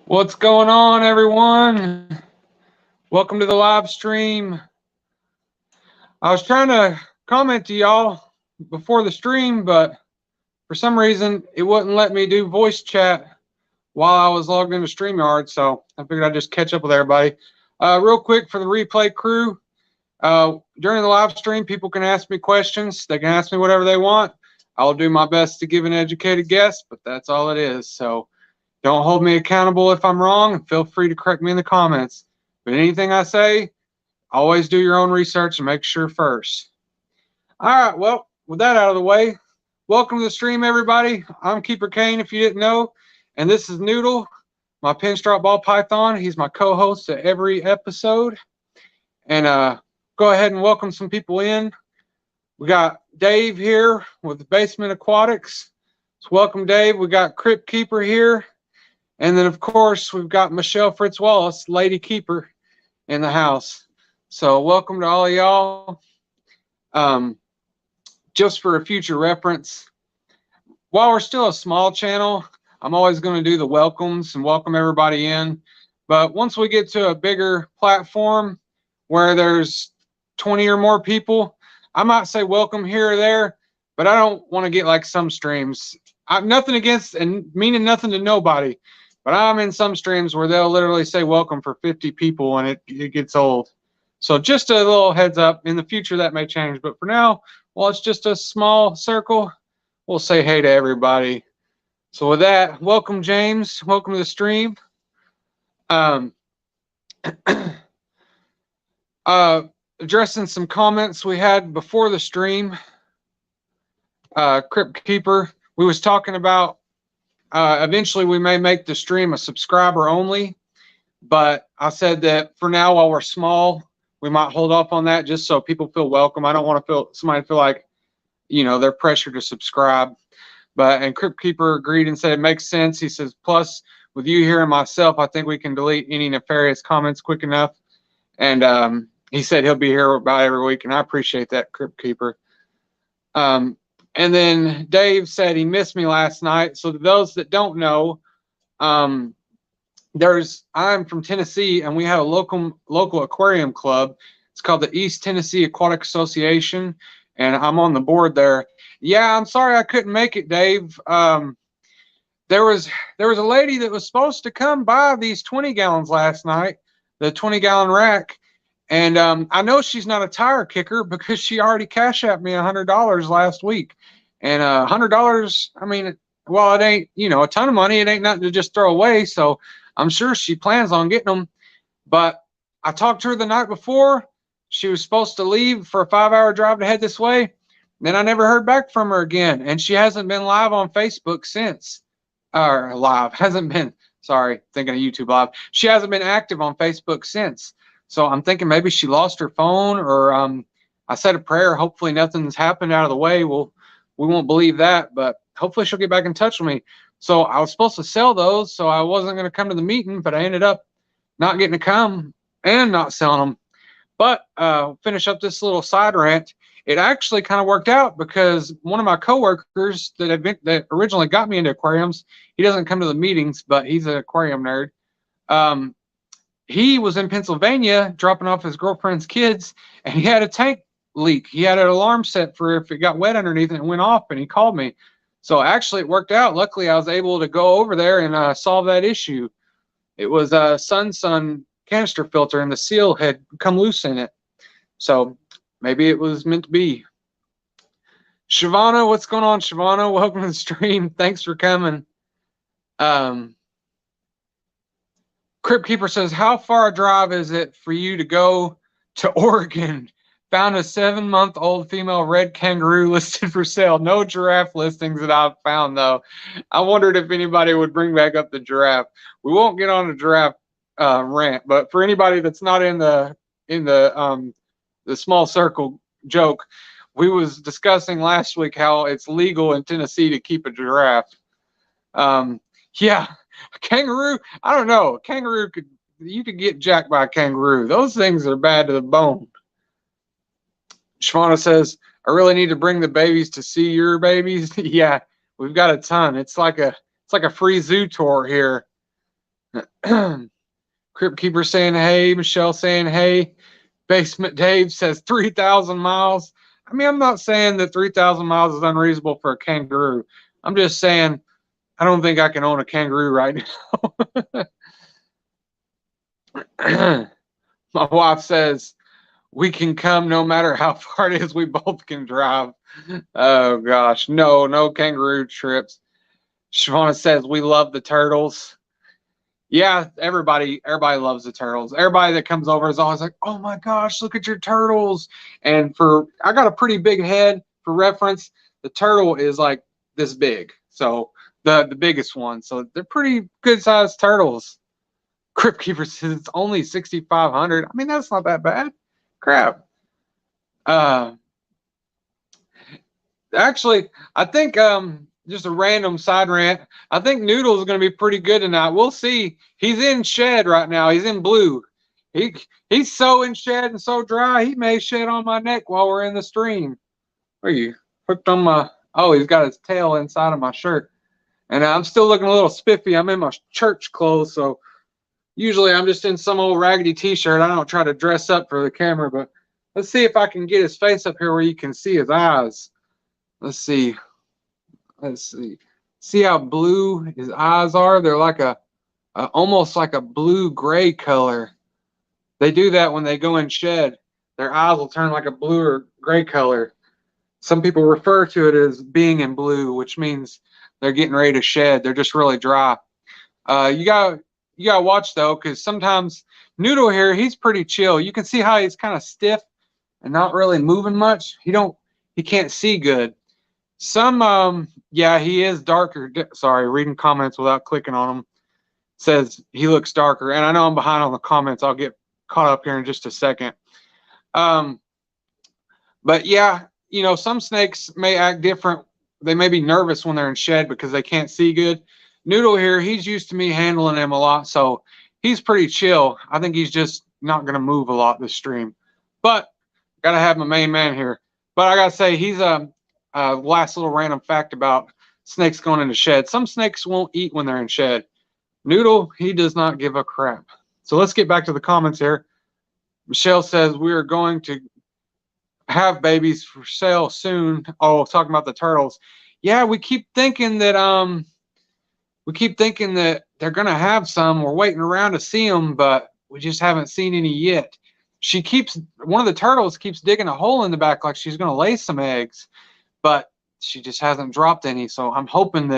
What's going on, everyone? Welcome to the live stream. I was trying to comment to y'all before the stream, but for some reason it wouldn't let me do voice chat while I was logged into StreamYard, so I figured I'd just catch up with everybody. Real quick for the replay crew, during the live stream, people can ask me questions. They can ask me whatever they want. I'll do my best to give an educated guess, but that's all it is. So don't hold me accountable if I'm wrong, and feel free to correct me in the comments. But anything I say, always do your own research and make sure first. All right, well, with that out of the way, welcome to the stream, everybody. I'm Keeper Kane, if you didn't know, and this is Noodle, my pinstripe ball python. He's my co-host at every episode. And go ahead and welcome some people in. We got Dave here with Basement Aquatics. So welcome, Dave. We got Crypt Keeper here. And then, of course, we've got Michelle Fritz Wallace, Lady Keeper, in the house. So welcome to all of y'all. Just for a future reference, while we're still a small channel, I'm always going to do the welcomes and welcome everybody in. But once we get to a bigger platform where there's 20 or more people, I might say welcome here or there, but I don't want to get like some streams. I'm nothing against and meaning nothing to nobody. But I'm in some streams where they'll literally say welcome for 50 people and it gets old. So just a little heads up. In the future, that may change. But for now, while it's just a small circle, we'll say hey to everybody. So with that, welcome, James. Welcome to the stream. Addressing some comments we had before the stream. Crypt Keeper, we was talking about eventually we may make the stream a subscriber only, but I said that for now, while we're small, we might hold off on that just so people feel welcome. I don't want to somebody feel like, you know, they're pressured to subscribe. And Crypt Keeper agreed and said it makes sense. He says, plus with you here and myself, I think we can delete any nefarious comments quick enough. And he said he'll be here about every week, and I appreciate that, Crypt Keeper. And then Dave said he missed me last night. So to those that don't know, I'm from Tennessee, and we have a local aquarium club. It's called the East Tennessee Aquatic Association, and I'm on the board there. Yeah, I'm sorry I couldn't make it, Dave. There was a lady that was supposed to come buy these 20 gallons last night, the 20-gallon rack. And I know she's not a tire kicker because she already cashed at me $100 last week. And $100, I mean, well, it ain't, you know, a ton of money. It ain't nothing to just throw away. So I'm sure she plans on getting them. But I talked to her the night before. She was supposed to leave for a 5-hour drive to head this way. Then I never heard back from her again. And she hasn't been live on Facebook since. Or live. Hasn't been, sorry, thinking of YouTube Live. She hasn't been active on Facebook since. So I'm thinking maybe she lost her phone, or I said a prayer. Hopefully nothing's happened out of the way. We won't believe that, but hopefully she'll get back in touch with me. So I was supposed to sell those, so I wasn't going to come to the meeting, but I ended up not getting to come and not selling them. But finish up this little side rant. It actually kind of worked out because one of my coworkers that originally got me into aquariums, he doesn't come to the meetings, but he's an aquarium nerd. He was in Pennsylvania dropping off his girlfriend's kids, and he had a tank leak. He had an alarm set for if it got wet underneath and it went off, and he called me. So actually it worked out. Luckily, I was able to go over there and solve that issue. It was a Sun canister filter, and the seal had come loose in it. So maybe it was meant to be. Shavana, what's going on, Shavana? Welcome to the stream. Thanks for coming. Crypt Keeper says, how far a drive is it for you to go to Oregon? Found a 7-month-old female red kangaroo listed for sale. No giraffe listings that I've found, though. I wondered if anybody would bring back up the giraffe. We won't get on a giraffe rant, but for anybody that's not in the small circle joke, we was discussing last week how it's legal in Tennessee to keep a giraffe. Yeah. A kangaroo, I don't know. A kangaroo you could get jacked by a kangaroo. Those things are bad to the bone. Shwana says, I really need to bring the babies to see your babies. Yeah, we've got a ton. It's like a free zoo tour here. Crypt Keeper saying hey. Michelle saying hey. Basement Dave says 3,000 miles. I mean, I'm not saying that 3,000 miles is unreasonable for a kangaroo. I'm just saying I don't think I can own a kangaroo right now. My wife says we can come no matter how far it is. We both can drive. Oh gosh, no kangaroo trips. Shavonna says we love the turtles. Yeah, everybody loves the turtles. Everybody that comes over is always like, "Oh my gosh, look at your turtles!" And I got a pretty big head. For reference, the turtle is like this big, so the biggest one. So they're pretty good sized turtles. Crypt Keeper says it's only 6,500. I mean, that's not that bad. Crap. Uh, Actually, I think just a random side rant. I think Noodle's going to be pretty good tonight. We'll see. He's in shed right now. He's in blue. He's so in shed and so dry. He may shed on my neck while we're in the stream. Where are you hooked on my? Oh, he's got his tail inside of my shirt, and I'm still looking a little spiffy. I'm in my church clothes, so usually I'm just in some old raggedy t-shirt. I don't try to dress up for the camera, but let's see if I can get his face up here where you can see his eyes. Let's see. Let's see. See how blue his eyes are? They're like almost like a blue gray color. They do that when they go in shed. Their eyes will turn like a blue or gray color. Some people refer to it as being in blue, which means they're getting ready to shed. They're just really dry. You gotta watch though, because sometimes Noodle here, he's pretty chill. You can see how he's kind of stiff and not really moving much. He can't see good. Yeah, he is darker. Sorry, reading comments without clicking on them. Says he looks darker, and I know I'm behind on the comments. I'll get caught up here in just a second. But yeah, some snakes may act different. They may be nervous when they're in shed because they can't see good. Noodle here, he's used to me handling him a lot, so he's pretty chill. I think he's just not going to move a lot this stream. But got to have my main man here. But I got to say, he's last little random fact about snakes going into shed. Some snakes won't eat when they're in shed. Noodle, he does not give a crap. So let's get back to the comments here. Michelle says we are going to have babies for sale soon. Oh, talking about the turtles. Yeah, we keep thinking that they're gonna have some. We're waiting around to see them, but we just haven't seen any yet. One of the turtles keeps digging a hole in the back like she's gonna lay some eggs, but she just hasn't dropped any. So I'm hoping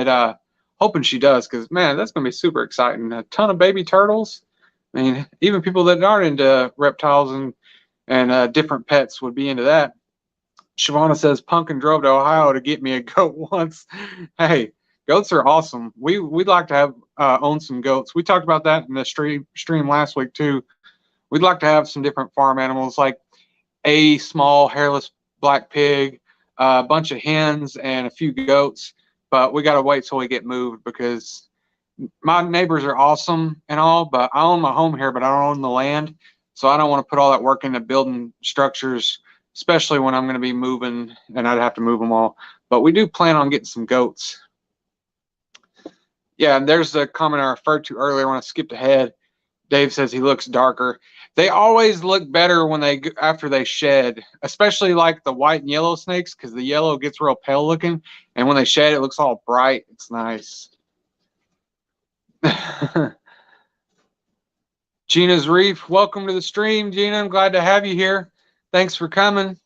she does, because man, that's gonna be super exciting. A ton of baby turtles. I mean, even people that aren't into reptiles and different pets would be into that. Shavonna says Pumpkin drove to Ohio to get me a goat once. Hey, goats are awesome. We'd like to have own some goats. We talked about that in the stream last week too. We'd like to have some different farm animals, like a small hairless black pig, a bunch of hens, and a few goats. But we got to wait till we get moved, because my neighbors are awesome and all, but I own my home here, but I don't own the land. So I don't want to put all that work into building structures, especially when I'm going to be moving and I'd have to move them all. But we do plan on getting some goats. Yeah, and there's the comment I referred to earlier when I skipped ahead. Dave says he looks darker. They always look better after they shed, especially like the white and yellow snakes, because the yellow gets real pale looking, and when they shed, it looks all bright. It's nice. Gina's Reef, welcome to the stream, Gina. I'm glad to have you here. Thanks for coming.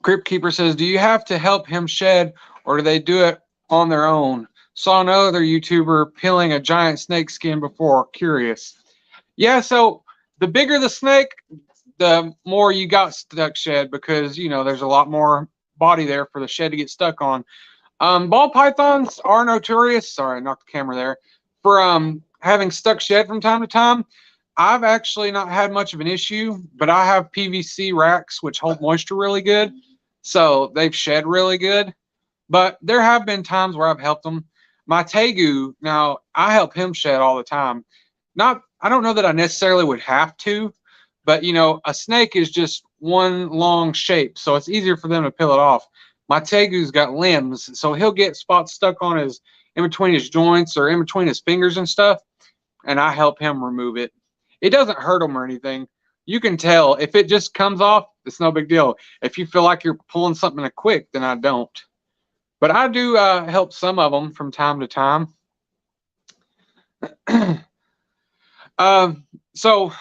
Crypt Keeper says, do you have to help him shed, or do they do it on their own? Saw another YouTuber peeling a giant snake skin before. Curious. Yeah, so the bigger the snake, the more you got stuck shed, because there's a lot more body there for the shed to get stuck on. Ball pythons are notorious. Sorry, I knocked the camera there. For having stuck shed from time to time. I've actually not had much of an issue, but I have PVC racks which hold moisture really good, so they've shed really good. But there have been times where I've helped them. My tegu, now I help him shed all the time. I don't know that I necessarily would have to, but a snake is just one long shape, so it's easier for them to peel it off. My tegu's got limbs, so he'll get spots stuck on his in between his joints or in between his fingers and stuff, and I help him remove it. It doesn't hurt him or anything. You can tell if it just comes off, it's no big deal. If you feel like you're pulling something quick, then I don't. But I do help some of them from time to time. So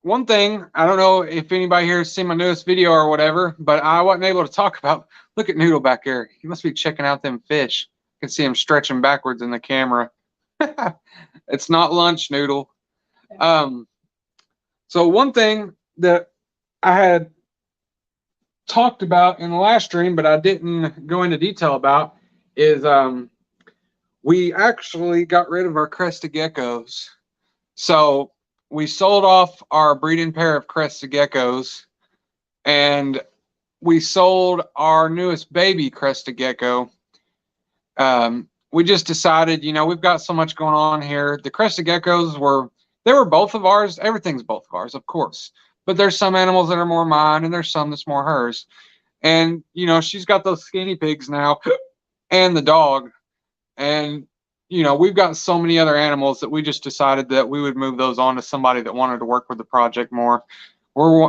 one thing, I don't know if anybody here has seen my newest video or whatever, but I wasn't able to talk about, look at Noodle back there. He must be checking out them fish. You can see him stretching backwards in the camera. It's not lunch, Noodle. So one thing that I had talked about in the last stream, but I didn't go into detail about, is we actually got rid of our crested geckos. So we sold off our breeding pair of crested geckos, and we sold our newest baby crested gecko. We just decided, you know, we've got so much going on here. The crested geckos were both of ours. Everything's both of ours, of course. But there's some animals that are more mine, and there's some that's more hers. And, you know, she's got those skinny pigs now and the dog. And, you know, we've got so many other animals that we just decided that we would move those on to somebody that wanted to work with the project more.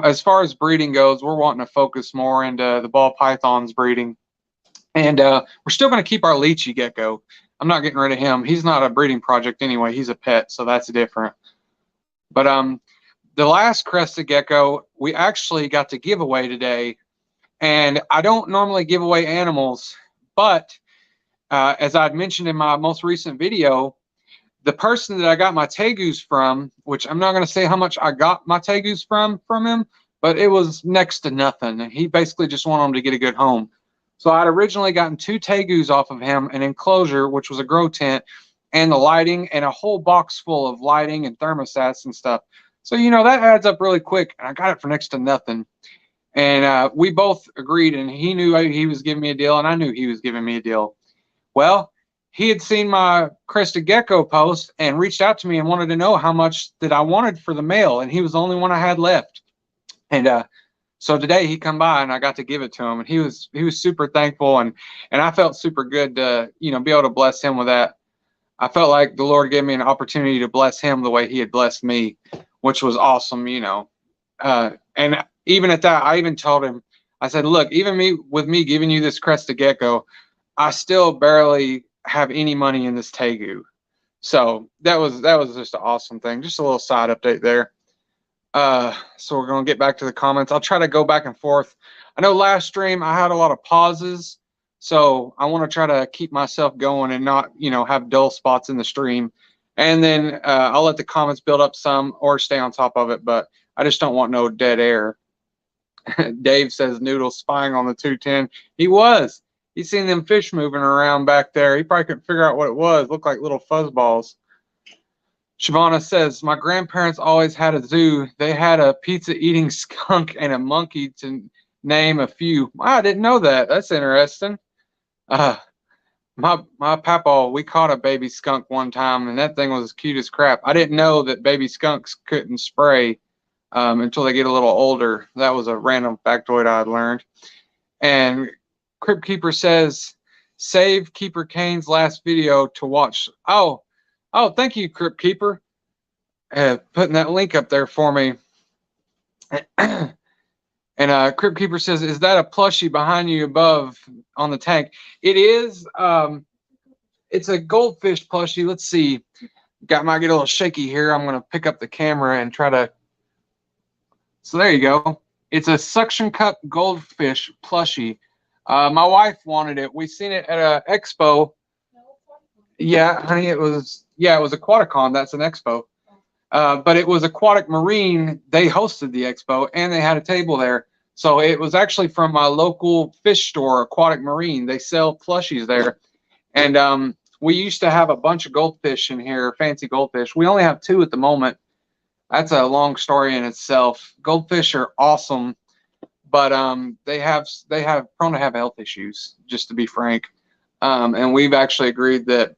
As far as breeding goes, we're wanting to focus more into the ball pythons breeding. And we're still going to keep our lychee gecko. I'm not getting rid of him. He's not a breeding project anyway. He's a pet, so that's different. But the last crested gecko, we actually got to give away today. And I don't normally give away animals, but as I'd mentioned in my most recent video, the person that I got my tegus from, which I'm not going to say how much I got my tegus from him, but it was next to nothing. And he basically just wanted them to get a good home. So I'd originally gotten 2 tegus off of him, an enclosure, which was a grow tent, and the lighting, and a whole box full of lighting and thermostats and stuff. So, you know, that adds up really quick. And I got it for next to nothing. And we both agreed, and he knew he was giving me a deal, and I knew he was giving me a deal. Well, he had seen my crested gecko post and reached out to me and wanted to know how much that I wanted for the male, and he was the only one I had left. And so today he come by and I got to give it to him, and he was super thankful, and I felt super good to, you know, be able to bless him with that. I felt like the Lord gave me an opportunity to bless him the way he had blessed me, which was awesome, you know. And even at that, I even told him, I said, look, even with me giving you this crested gecko, I still barely have any money in this tegu. So that was just an awesome thing. Just a little side update there. So we're going to get back to the comments. I'll try to go back and forth. I know last stream I had a lot of pauses, so I want to try to keep myself going and not, you know, have dull spots in the stream. And then I'll let the comments build up some or stay on top of it, but I just don't want no dead air. Dave says Noodle spying on the 210. He was. He seen them fish moving around back there. He probably couldn't figure out what it was. Looked like little fuzzballs. Shavana says, my grandparents always had a zoo. They had a pizza-eating skunk and a monkey, to name a few. Wow, I didn't know that. That's interesting. My papa, we caught a baby skunk one time, and that thing was as cute as crap. I didn't know that baby skunks couldn't spray until they get a little older. That was a random factoid I had learned. And Crypt Keeper says, save Keeper Kane's last video to watch. Oh, thank you, Crypt Keeper, putting that link up there for me. And Crypt Keeper says, is that a plushie behind you above on the tank? It is. It's a goldfish plushie. Let's see. Might get a little shaky here. I'm going to pick up the camera and try to. So there you go. It's a suction cup goldfish plushie. My wife wanted it. We seen it at a expo. Yeah, honey, it was Aquaticon. That's an expo. But it was Aquatic Marine. They hosted the expo, and they had a table there. So it was actually from my local fish store, Aquatic Marine. They sell plushies there. And we used to have a bunch of goldfish in here, fancy goldfish. We only have 2 at the moment. That's a long story in itself. Goldfish are awesome, but they have prone to have health issues, just to be frank. And we've actually agreed that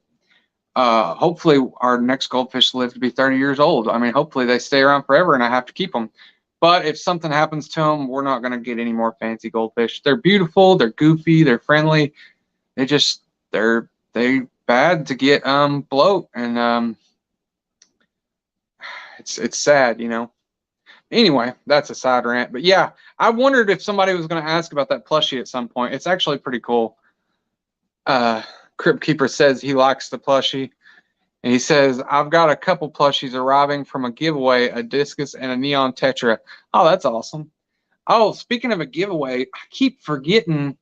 hopefully our next goldfish live to be 30 years old. I mean, hopefully they stay around forever and I have to keep them. But if something happens to them, we're not going to get any more fancy goldfish. They're beautiful, they're goofy, they're friendly. They bad to get bloat, and it's sad, you know. Anyway, that's a side rant. But yeah, I wondered if somebody was going to ask about that plushie at some point. It's actually pretty cool. Crypt Keeper says he likes the plushie. And he says, I've got a couple plushies arriving from a giveaway, a discus and a neon tetra. Oh, that's awesome. Oh, speaking of a giveaway, I keep forgetting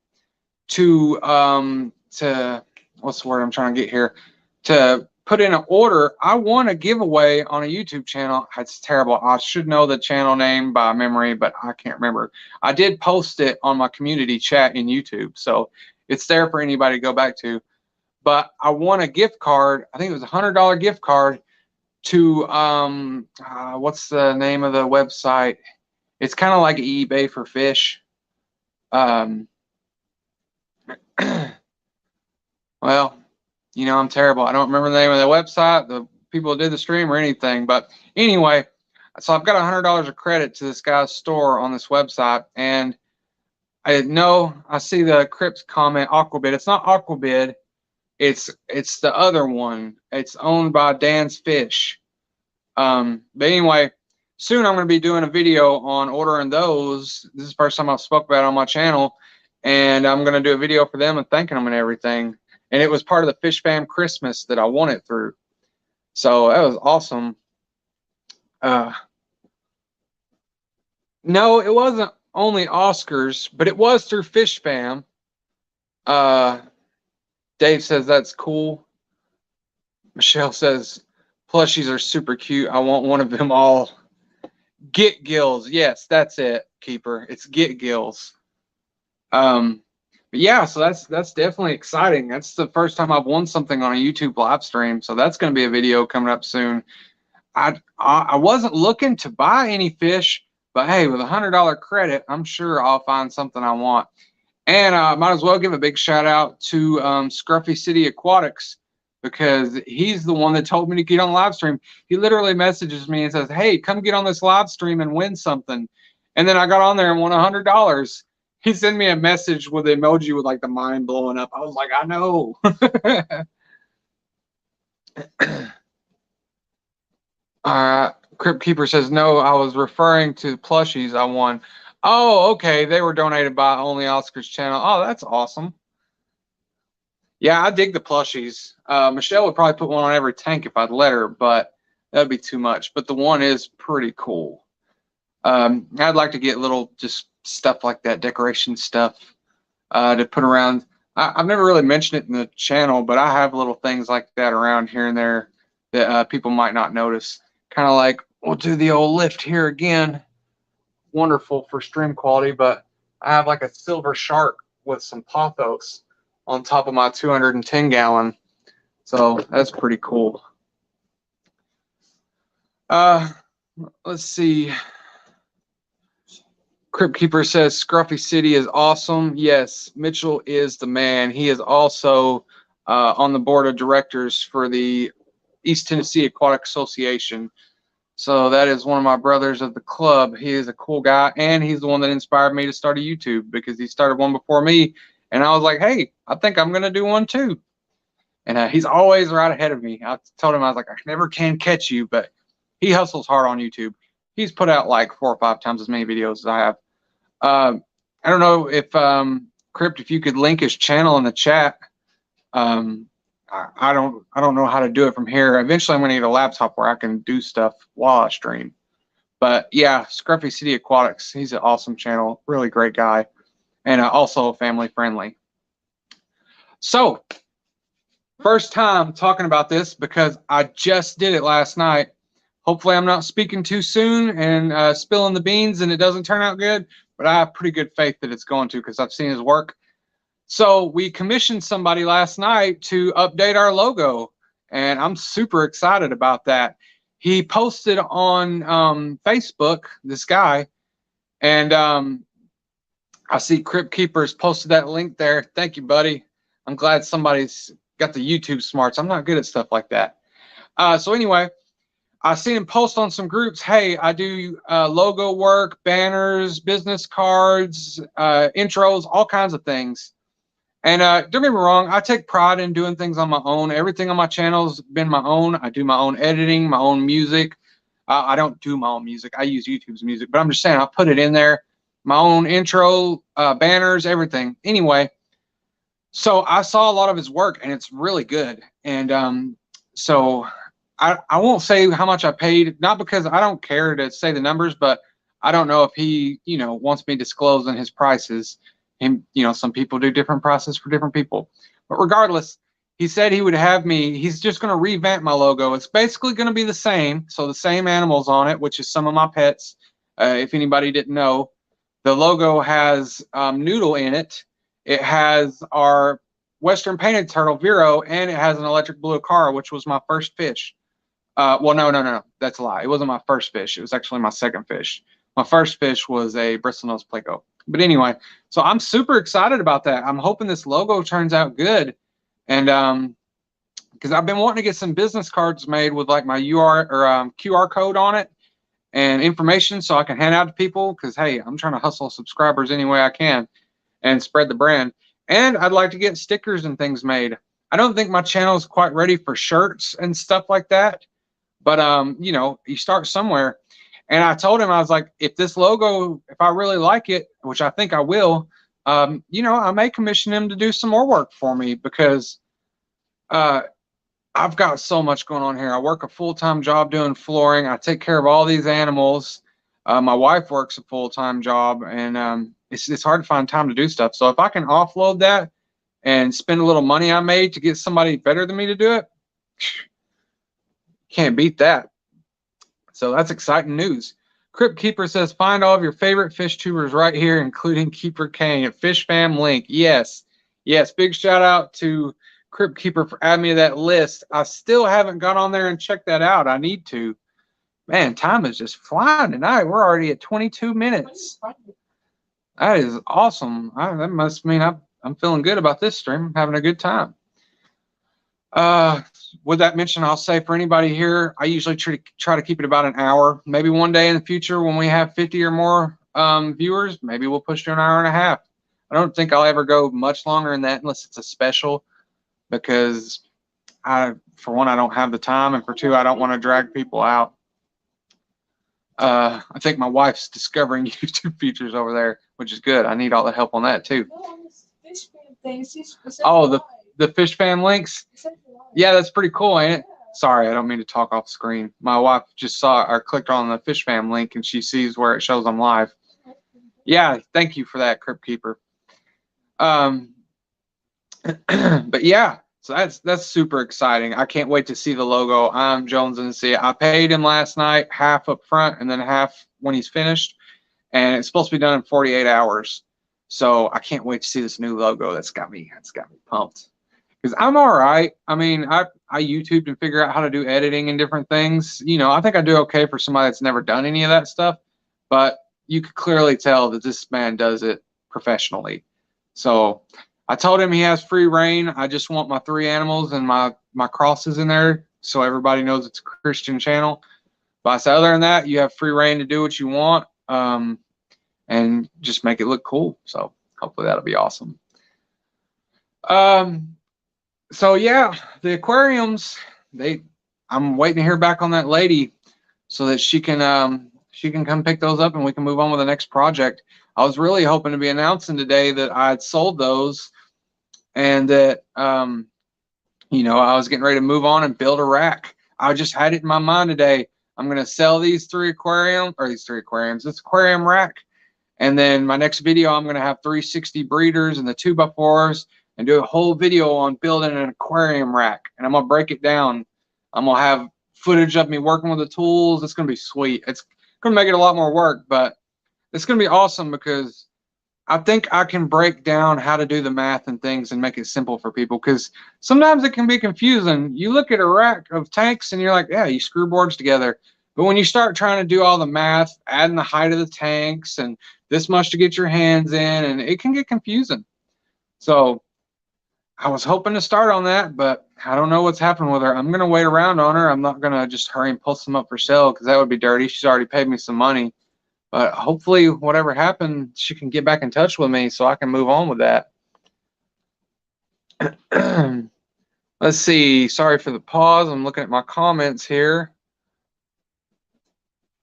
to what's the word I'm trying to get here? To put in an order. I won a giveaway on a YouTube channel. It's terrible. I should know the channel name by memory, but I can't remember. I did post it on my community chat in YouTube, so it's there for anybody to go back to. But I won a gift card. I think it was $100 gift card to what's the name of the website? It's kind of like eBay for fish. Well, you know, I'm terrible. I don't remember the name of the website, the people who did the stream or anything. But anyway, so I've got $100 of credit to this guy's store on this website, and I see the Crips comment Aquabid. It's not Aquabid. It's the other one. It's owned by Dan's Fish. But anyway, soon I'm going to be doing a video on ordering those. This is the first time I've spoke about it on my channel, and I'm going to do a video for them and thanking them and everything. And it was part of the Fish Fam Christmas that I won it through. So that was awesome. No, it wasn't only Oscars, but it was through Fish Fam. Dave says that's cool. Michelle says plushies are super cute. I want one of them all. Get Gills. Yes, that's it, Keeper. It's Get Gills. But yeah, so that's definitely exciting. That's the first time I've won something on a YouTube live stream, so that's going to be a video coming up soon. I wasn't looking to buy any fish, but hey, with $100 credit, I'm sure I'll find something I want. And I might as well give a big shout out to Scruffy City Aquatics, because he's the one that told me to get on the live stream. He literally messages me and says, hey, come get on this live stream and win something. And then I got on there and won $100. He sent me a message with the emoji with like the mind blowing up. I was like, I know. Crypt Keeper says, no, I was referring to plushies I won. Oh, okay. They were donated by Only Oscars channel. Oh, that's awesome. Yeah, I dig the plushies. Michelle would probably put one on every tank if I'd let her, but that'd be too much. But the one is pretty cool. I'd like to get little just stuff like that, decoration stuff to put around. I've never really mentioned it in the channel, but I have little things like that around here and there that people might not notice. Kind of like, we'll do the old lift here again. Wonderful for stream quality, but I have like a silver shark with some pothos on top of my 210-gallon. So that's pretty cool. Let's see. Crypt Keeper says Scruffy City is awesome. Yes, Mitchell is the man. He is also on the board of directors for the East Tennessee Aquatic Association. So that is one of my brothers of the club. He is a cool guy, and he's the one that inspired me to start a YouTube, because he started one before me, and I was like, hey, I think I'm going to do one too. And he's always right ahead of me. I told him, I was like, I never can catch you, but he hustles hard on YouTube. He's put out like 4 or 5 times as many videos as I have. I don't know if Crypt, if you could link his channel in the chat. I don't know how to do it from here. Eventually, I'm going to get a laptop where I can do stuff while I stream. But yeah, Scruffy City Aquatics. He's an awesome channel. Really great guy, and also family friendly. So, first time talking about this because I just did it last night. Hopefully, I'm not speaking too soon and spilling the beans, and it doesn't turn out good. But I have pretty good faith that it's going to, because I've seen his work. So we commissioned somebody last night to update our logo, and I'm super excited about that. He posted on Facebook, this guy, and I see Crypt Keepers posted that link there. Thank you, buddy. I'm glad somebody's got the YouTube smarts. I'm not good at stuff like that. So anyway, I seen him post on some groups, hey, I do logo work, banners, business cards, intros, all kinds of things. And don't get me wrong, I take pride in doing things on my own. Everything on my channel's been my own. I do my own editing, my own music. I don't do my own music. I use YouTube's music, but I'm just saying I put it in there. My own intro, banners, everything. Anyway, so I saw a lot of his work, and it's really good. And so I won't say how much I paid, not because I don't care to say the numbers, but I don't know if he, wants me disclosing his prices. And, some people do different prices for different people. But regardless, he said he would have me, he's just going to revamp my logo. It's basically going to be the same. So the same animals on it, which is some of my pets. If anybody didn't know, the logo has Noodle in it. It has our Western painted turtle, Vero, and it has an electric blue Cara, which was my first fish. Well, no. That's a lie. It wasn't my first fish. It was actually my second fish. My first fish was a bristlenose pleco. But anyway, so I'm super excited about that. I'm hoping this logo turns out good. And because I've been wanting to get some business cards made with like my QR code on it and information so I can hand out to people. Because, hey, I'm trying to hustle subscribers any way I can and spread the brand. And I'd like to get stickers and things made. I don't think my channel is quite ready for shirts and stuff like that. But, you start somewhere. And I told him, I was like, if this logo, if I really like it, which I think I will, I may commission him to do some more work for me because I've got so much going on here. I work a full-time job doing flooring. I take care of all these animals. My wife works a full-time job, and it's hard to find time to do stuff. So if I can offload that and spend a little money I made to get somebody better than me to do it, can't beat that. So that's exciting news. Crypt Keeper says, find all of your favorite fish tubers right here, including Keeper Kane at Fish Fam link. Yes. Big shout out to Crypt Keeper for adding me to that list. I still haven't got on there and checked that out. I need to. Man, time is just flying tonight. We're already at 22 minutes. That is awesome. That must mean I'm feeling good about this stream. I'm having a good time. With that mention, I'll say for anybody here, I usually try to keep it about an hour. Maybe one day in the future when we have 50 or more viewers, maybe we'll push to an hour and a half. I don't think I'll ever go much longer than that unless it's a special, because for one, I don't have the time, and for two, I don't want to drag people out. I think my wife's discovering YouTube features over there, which is good. I need all the help on that too. Oh, the Fish Fan links? Yeah, that's pretty cool, ain't it? Sorry, I don't mean to talk off screen. My wife just saw or clicked on the Fish Fam link, and she sees where it shows I'm live. Yeah, thank you for that, Crypt Keeper. But yeah, so that's super exciting. I can't wait to see the logo. I'm jonesing to see it. I paid him last night, half up front and then half when he's finished, and it's supposed to be done in 48 hours. So I can't wait to see this new logo. That's got me pumped. Because I'm all right. I mean, I YouTubed and figure out how to do editing and different things. I think I do okay for somebody that's never done any of that stuff. But you could clearly tell that this man does it professionally. So I told him he has free reign. I just want my 3 animals and my crosses in there so everybody knows it's a Christian channel. But I said, other than that, you have free reign to do what you want and just make it look cool. So hopefully that'll be awesome. So yeah, the aquariums, I'm waiting to hear back on that lady so that she can come pick those up and we can move on with the next project. I was really hoping to be announcing today that I'd sold those and that I was getting ready to move on and build a rack. I just had it in my mind today. I'm going to sell this aquarium rack, and then my next video I'm going to have 360 breeders and the 2x4s and do a whole video on building an aquarium rack, and I'm going to break it down. I'm going to have footage of me working with the tools. It's going to be sweet. It's going to make it a lot more work, but it's going to be awesome because I think I can break down how to do the math and things and make it simple for people, because sometimes it can be confusing. You look at a rack of tanks and you're like, yeah, you screw boards together. But when you start trying to do all the math, adding the height of the tanks and this much to get your hands in, and it can get confusing. So I was hoping to start on that, but I don't know what's happening with her. I'm going to wait around on her. I'm not going to just hurry and post them up for sale because that would be dirty. She's already paid me some money. But hopefully whatever happened, she can get back in touch with me so I can move on with that. Let's see. Sorry for the pause. I'm looking at my comments here.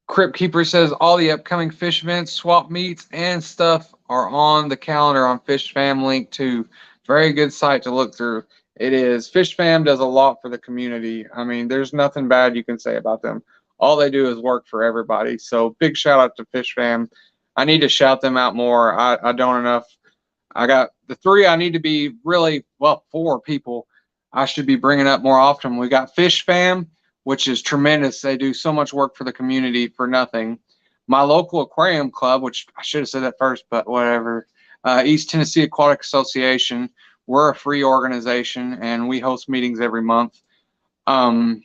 Crypt Keeper says all the upcoming fish events, swap meets, and stuff are on the calendar on Fish Fam link too. Very good site to look through. It is. Fish Fam does a lot for the community. I mean, there's nothing bad you can say about them. All they do is work for everybody. So big shout out to Fish Fam. I need to shout them out more. I don't enough. I got the three I need to be really, well, four people I should be bringing up more often. We got Fish Fam, which is tremendous. They do so much work for the community for nothing. My local aquarium club, which I should have said that first, but whatever. East Tennessee Aquatic Association. We're a free organization, and we host meetings every month. Oh,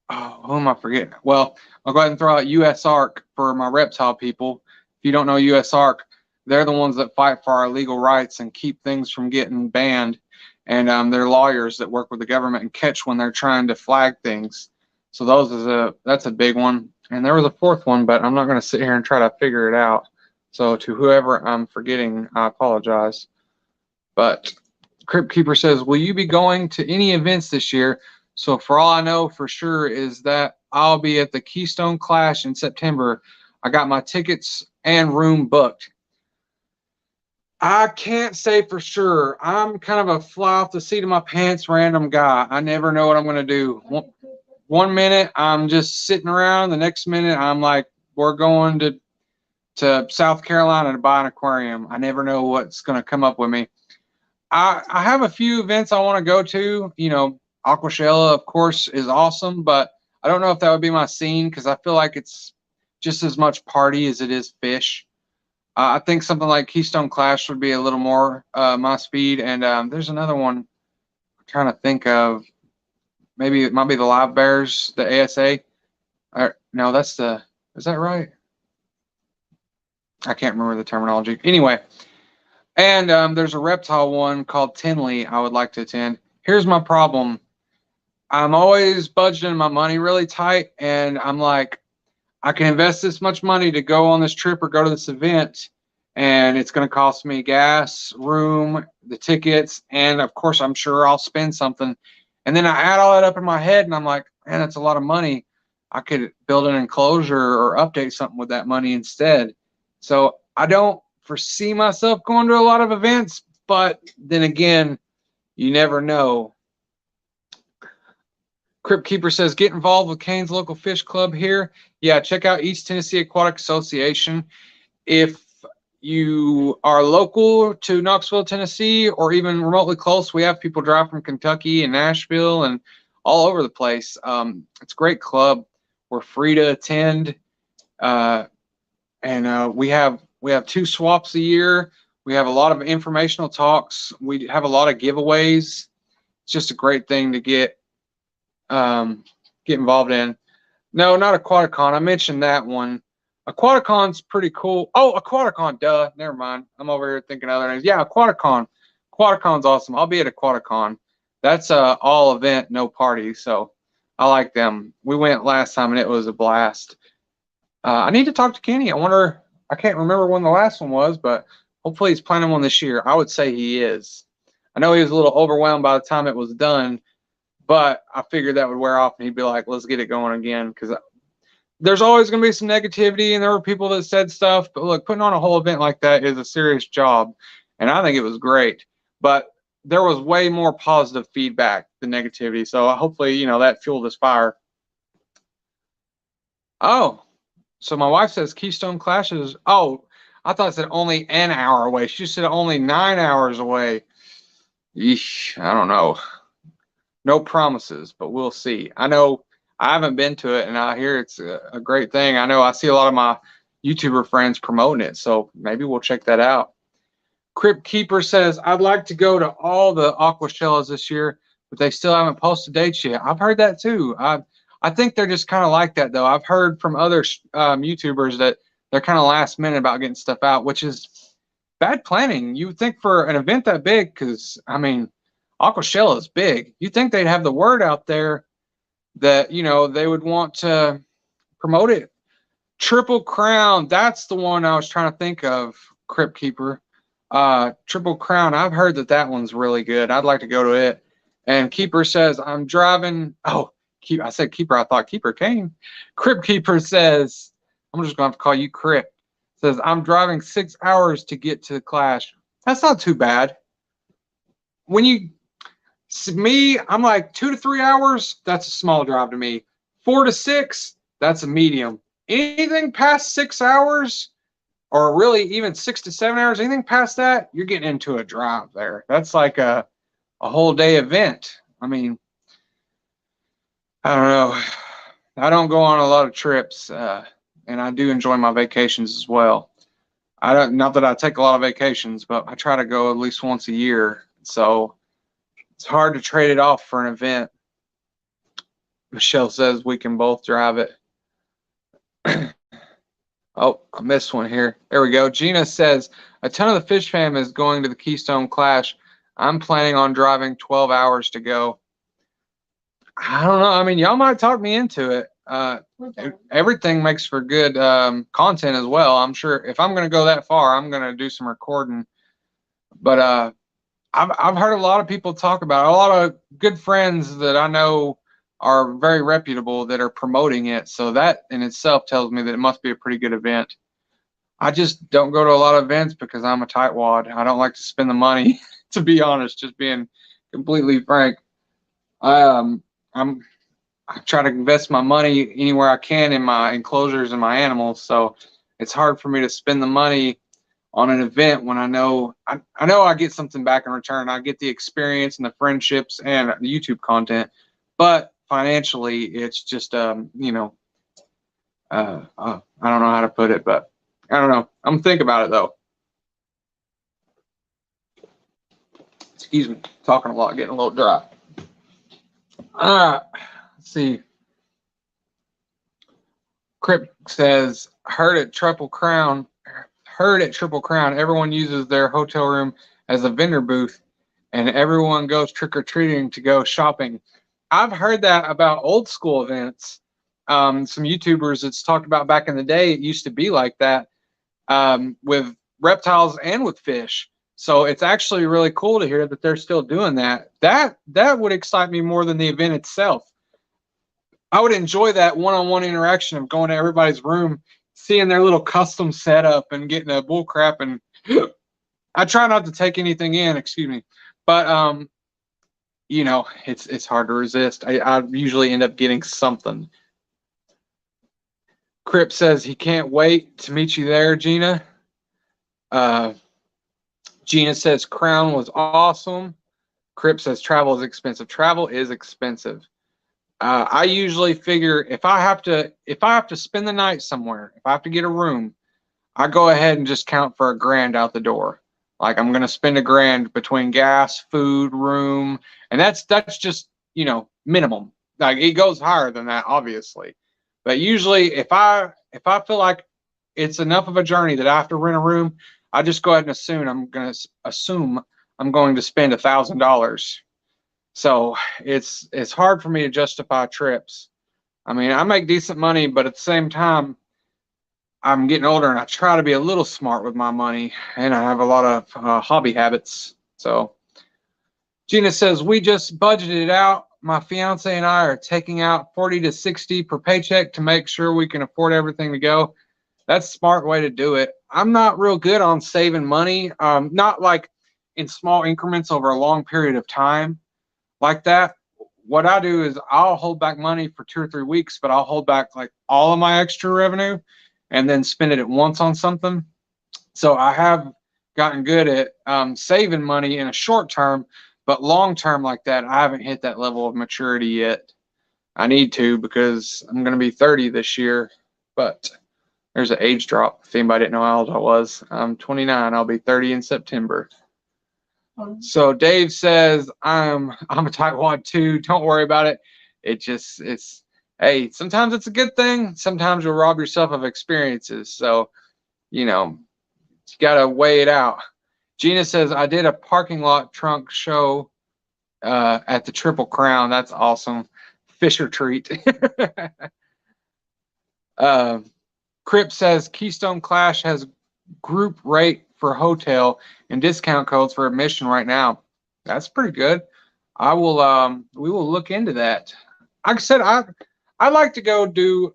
who am I forgetting? Well, I'll go ahead and throw out USARC for my reptile people. If you don't know USARC, they're the ones that fight for our legal rights and keep things from getting banned. And they're lawyers that work with the government and catch when they're trying to flag things. So that's a big one. And there was a fourth one, but I'm not going to sit here and try to figure it out. So to whoever I'm forgetting, I apologize. But Crypt Keeper says, will you be going to any events this year? So for all I know for sure is that I'll be at the Keystone Clash in September. I got my tickets and room booked. I can't say for sure. I'm kind of a fly off the seat of my pants random guy. I never know what I'm going to do. One minute I'm just sitting around. The next minute I'm like, we're going to South Carolina to buy an aquarium. I never know what's going to come up with me. I have a few events I want to go to. You know, Aquashella, of course, is awesome, but I don't know if that would be my scene because I feel like it's just as much party as it is fish. I think something like Keystone Clash would be a little more my speed. And there's another one I'm trying to think of. Maybe it might be the Live Bears, the ASA. No, is that right? I can't remember the terminology. Anyway, and there's a reptile one called Tinley I would like to attend. Here's my problem. I'm always budgeting my money really tight, and I'm like, I can invest this much money to go on this trip or go to this event, and it's going to cost me gas, room, the tickets, and of course, I'm sure I'll spend something. And then I add all that up in my head, and I'm like, man, that's a lot of money. I could build an enclosure or update something with that money instead. So I don't foresee myself going to a lot of events, but then again, you never know. Crypt Keeper says, get involved with Kane's local fish club here. Yeah, check out East Tennessee Aquatic Association. If you are local to Knoxville, Tennessee, or even remotely close, we have people drive from Kentucky and Nashville and all over the place. It's a great club. We're free to attend. And we have 2 swaps a year. We have a lot of informational talks. We have a lot of giveaways. It's just a great thing to get involved in. No, not Aquaticon. I mentioned that one. Aquaticon's pretty cool. Oh, Aquaticon, duh. Never mind. I'm over here thinking other names. Yeah, Aquaticon. Aquaticon's awesome. I'll be at Aquaticon. That's a all event, no party. So I like them. We went last time and it was a blast. I need to talk to Kenny. I can't remember when the last one was, but hopefully he's planning one this year. I would say he is. I know he was a little overwhelmed by the time it was done, but I figured that would wear off and he'd be like, let's get it going again. Because there's always going to be some negativity, and there were people that said stuff. But look, putting on a whole event like that is a serious job, and I think it was great. But there was way more positive feedback than negativity. So hopefully, you know, that fueled this fire. Oh, so my wife says Keystone Clashes. Oh, I thought it said only an hour away. She said only 9 hours away. Eesh, I don't know. No promises, but we'll see. I know I haven't been to it, and I hear it's a great thing. I know I see a lot of my YouTuber friends promoting it, so maybe we'll check that out. Crypt Keeper says, I'd like to go to all the Aquashellas this year, but they still haven't posted dates yet. I've heard that too. I think they're just kind of like that, though. I've heard from other YouTubers that they're kind of last minute about getting stuff out, which is bad planning. You would think for an event that big, because, I mean, Aquashella is big. You think they'd have the word out there that, you know, they would want to promote it. Triple Crown, that's the one I was trying to think of, Crypt Keeper. Triple Crown. I've heard that one's really good. I'd like to go to it. And Keeper says, I'm driving. Oh, I said Keeper. I thought Keeper came. Crip Keeper says, I'm just going to have to call you Crip. Says, I'm driving 6 hours to get to the clash. That's not too bad. I'm like 2 to 3 hours. That's a small drive to me. 4 to 6, that's a medium. Anything past 6 hours, or really even 6 to 7 hours, anything past that, you're getting into a drive there. That's like a whole day event. I mean, I don't know. I don't go on a lot of trips, and I do enjoy my vacations as well. Not that I take a lot of vacations, but I try to go at least once a year. So it's hard to trade it off for an event. Michelle says we can both drive it. Oh, I missed one here. There we go. Gina says, a ton of the fish fam is going to the Keystone Clash. I'm planning on driving 12 hours to go. I don't know. I mean, y'all might talk me into it. Everything makes for good content as well. I'm sure if I'm going to go that far, I'm going to do some recording. But I've heard a lot of people talk about it. A lot of good friends that I know are very reputable that are promoting it. So that in itself tells me that it must be a pretty good event. I just don't go to a lot of events because I'm a tightwad. I don't like to spend the money, to be honest, just being completely frank. I try to invest my money anywhere I can in my enclosures and my animals. So it's hard for me to spend the money on an event when I know I get something back in return. I get the experience and the friendships and the YouTube content, but financially, it's just I don't know how to put it, but I don't know. I'm thinking about it though. Excuse me, talking a lot, getting a little dry. Let's see. Crip says, heard at Triple Crown, everyone uses their hotel room as a vendor booth, and everyone goes trick-or-treating to go shopping. I've heard that about old school events. Some YouTubers it's talked about back in the day, it used to be like that with reptiles and with fish. So it's actually really cool to hear that they're still doing that. That would excite me more than the event itself. I would enjoy that one-on-one interaction of going to everybody's room, seeing their little custom setup and getting a bull crap. And I try not to take anything in, excuse me, but you know, it's hard to resist. I usually end up getting something. Crip says he can't wait to meet you there, Gina. Gina says Crown was awesome. Crip says travel is expensive. Travel is expensive. I usually figure if I have to spend the night somewhere, if I have to get a room, I go ahead and just count for $1,000 out the door. Like I'm going to spend $1,000 between gas, food, room, and that's just, you know, minimum. Like it goes higher than that, obviously. But usually if I feel like it's enough of a journey that I have to rent a room, I just go ahead and assume I'm going to spend $1,000. So it's hard for me to justify trips. I mean, I make decent money, but at the same time, I'm getting older and I try to be a little smart with my money, and I have a lot of hobby habits. So Gina says, we just budgeted it out. My fiance and I are taking out 40 to 60 per paycheck to make sure we can afford everything to go. That's a smart way to do it. I'm not real good on saving money, not like in small increments over a long period of time like that. What I do is I'll hold back money for 2 or 3 weeks, but I'll hold back like all of my extra revenue and then spend it at once on something. So I have gotten good at saving money in a short term, but long term like that, I haven't hit that level of maturity yet. I need to because I'm going to be 30 this year, but there's an age drop. If anybody didn't know how old I was, I'm 29. I'll be 30 in September. So Dave says, I'm a tightwad too. Don't worry about it. Hey, sometimes it's a good thing. Sometimes you'll rob yourself of experiences. So, you know, you got to weigh it out. Gina says, I did a parking lot trunk show at the Triple Crown. That's awesome. Fisher treat. Crip says, Keystone Clash has group rate for hotel and discount codes for admission right now. That's pretty good. I will we will look into that. Like I said, I like to go do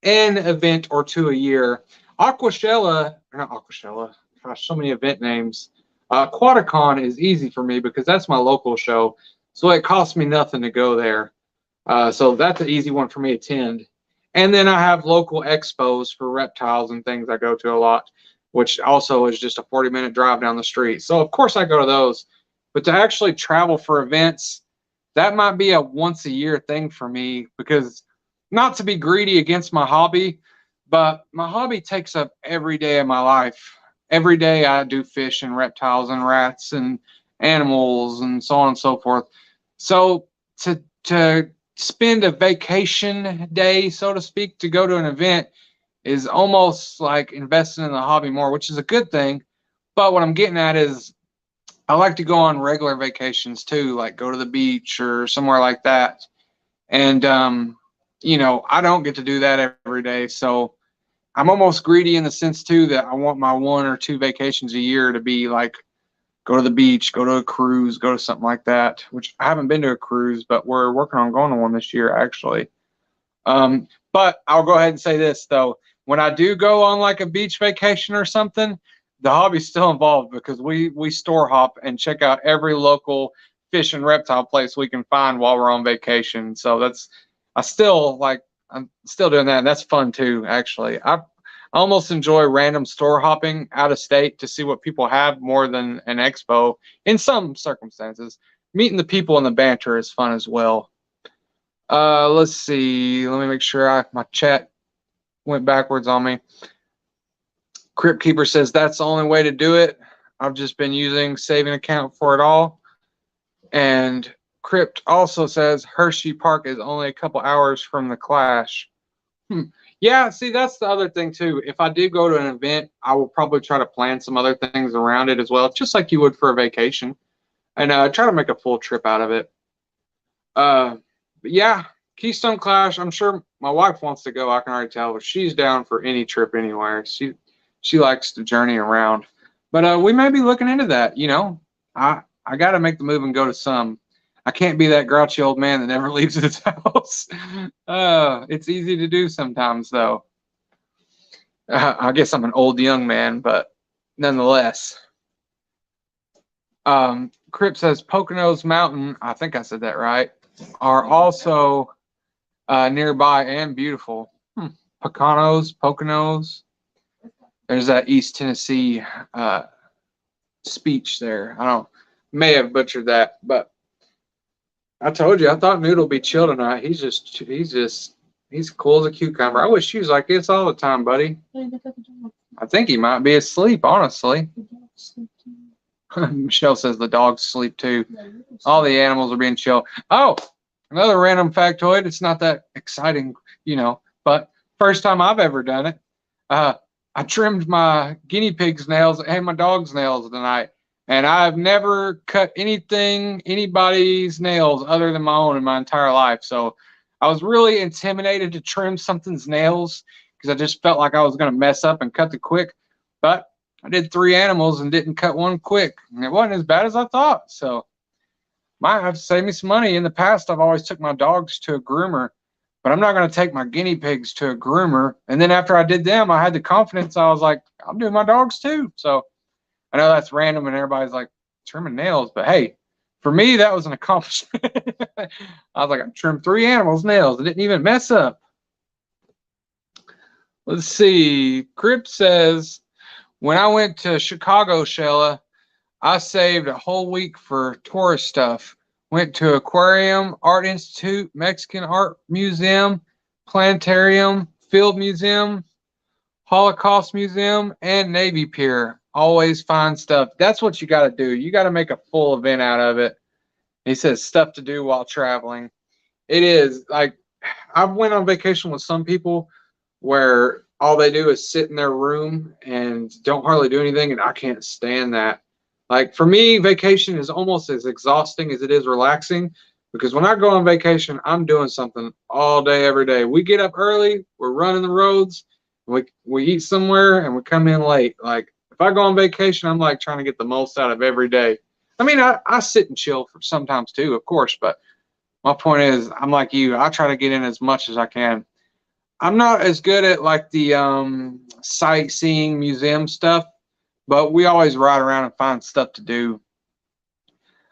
an event or two a year. Aquashella, or not Aquashella, gosh, so many event names. Aquaticon is easy for me because that's my local show, so it costs me nothing to go there. So that's an easy one for me to attend. And then I have local expos for reptiles and things I go to a lot, which also is just a 40-minute drive down the street. So of course I go to those. But to actually travel for events, that might be a once a year thing for me, because not to be greedy against my hobby, but my hobby takes up every day of my life. Every day I do fish and reptiles and rats and animals and so on and so forth. So to spend a vacation day, so to speak, to go to an event is almost like investing in the hobby more, which is a good thing. But what I'm getting at is I like to go on regular vacations too, like go to the beach or somewhere like that. And, you know, I don't get to do that every day. So I'm almost greedy in the sense too that I want my 1 or 2 vacations a year to be like go to the beach, go to a cruise, go to something like that, which I haven't been to a cruise, but we're working on going to one this year, actually. But I'll go ahead and say this, though. When I do go on like a beach vacation or something, the hobby's still involved because we store hop and check out every local fish and reptile place we can find while we're on vacation. So I'm still doing that, and that's fun too, actually. I almost enjoy random store hopping out of state to see what people have more than an expo in some circumstances. Meeting the people and the banter is fun as well. Let's see. Let me make sure my chat went backwards on me. Crypt Keeper says that's the only way to do it. I've just been using saving account for it all. And Crypt also says Hershey Park is only a couple hours from the Clash. Yeah, see, that's the other thing too. If I do go to an event, I will probably try to plan some other things around it as well, just like you would for a vacation, and try to make a full trip out of it. But yeah, Keystone Clash. I'm sure my wife wants to go. I can already tell, but she's down for any trip anywhere. She likes to journey around. But we may be looking into that. You know, I got to make the move and go to some. I can't be that grouchy old man that never leaves his house. It's easy to do sometimes, though. I guess I'm an old young man, but nonetheless. Crip says Poconos Mountain, I think I said that right, are also nearby and beautiful. Poconos. There's that East Tennessee speech there. May have butchered that, but I told you, I thought Noodle would be chill tonight. He's cool as a cucumber. I wish he was like this all the time, buddy. I think he might be asleep, honestly. Michelle says the dogs sleep too. All the animals are being chill. Oh, another random factoid. It's not that exciting, you know, but first time I've ever done it. I trimmed my guinea pig's nails and my dog's nails tonight. And I've never cut anybody's nails other than my own in my entire life. So I was really intimidated to trim something's nails because I just felt like I was going to mess up and cut the quick. But I did 3 animals and didn't cut one quick. And it wasn't as bad as I thought. So might have to save me some money. In the past, I've always took my dogs to a groomer. But I'm not going to take my guinea pigs to a groomer. And then after I did them, I had the confidence. I was like, I'm doing my dogs too. So I know that's random and everybody's like trimming nails, but hey, for me, that was an accomplishment. I was like, I trimmed 3 animals' nails. I didn't even mess up. Let's see. Crip says, when I went to Chicago, Shella, I saved a whole week for tourist stuff. Went to Aquarium, Art Institute, Mexican Art Museum, Planetarium, Field Museum, Holocaust Museum, and Navy Pier. Always find stuff. That's what you got to do. You got to make a full event out of it. He says stuff to do while traveling. It is like I've went on vacation with some people where all they do is sit in their room and don't hardly do anything, and I can't stand that. Like for me, vacation is almost as exhausting as it is relaxing, because when I go on vacation, I'm doing something all day, every day. We get up early, we're running the roads, we eat somewhere, and we come in late. Like If I go on vacation, I'm like trying to get the most out of every day. I mean, I sit and chill for sometimes too, of course, but my point is, I'm like you. I try to get in as much as I can. I'm not as good at like the sightseeing museum stuff, but we always ride around and find stuff to do.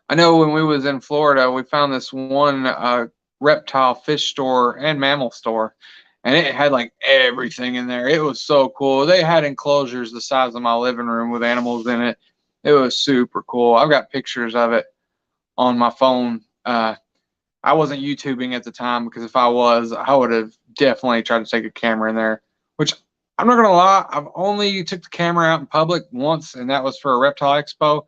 I know when we was in Florida, we found this one reptile fish store and mammal store, and it had like everything in there. It was so cool. They had enclosures the size of my living room with animals in it. It was super cool. I've got pictures of it on my phone. I wasn't YouTubing at the time, because if I was, I would have definitely tried to take a camera in there, which I'm not going to lie, I've only took the camera out in public once, and that was for a reptile expo.